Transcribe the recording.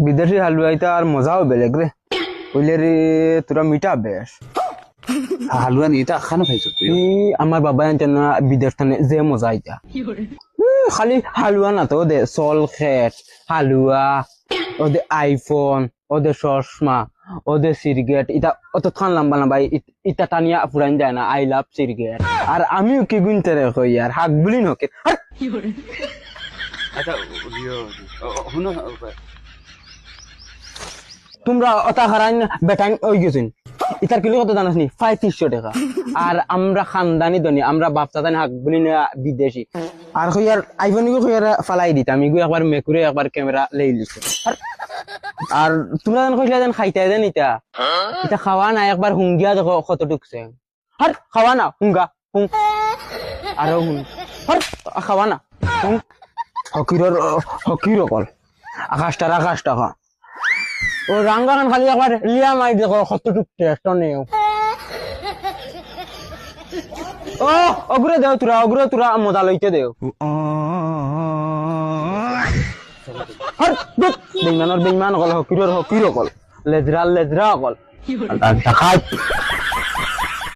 বিদেশি হালুয়াইটা আর মজাও বেলেগ রে কইলে রে তোরা মিঠা বেশ হালুয়া নিয়ে এটা খানো খাইছো তুই আমার বাবা জানতেন না বিদেশ থানে যে মজা আইতা খালি হালুয়া না তো ওদের সল খেট হালুয়া ওদের আইফোন ওদের চশমা ওদের সিগারেট এটা অত খান লম্বা লম্বা ইটা টানিয়া ফুরান যায় না আই লাভ সিগারেট আর আমিও কি গুনতে রে কই আর হাক বলি নকে আচ্ছা শুনো তোমরা অতা হারান বেটাং ওই গেছেন ইতার কিলো কত জানাস নি 3500 টাকা আর আমরা খানদানি ধনী আমরা বাপ চাচানি হাক বলি না বিদেশি আর কই আর আইফোন গো কই আর ফালাই দিতাম আমি গো একবার মেকুরে একবার ক্যামেরা লই লিছে আর তোমরা জান কইলা জান খাইতে দেন এটা খাওয়া না একবার হুঙ্গিয়া দেখো কত ঢুকছে আর খাওয়া না হুঙ্গা হুং আর হুং আর খাওয়া না হুং হকির কল আকাশটা ও রাঙ্গাখান খালি একবার লিয়া মাই দেখো কতটুক টেস্ট নেও ও অগ্রে দেও তোরা মজা লইতে দেও আর বেইমান কল হকির কল লেজরা কল খাই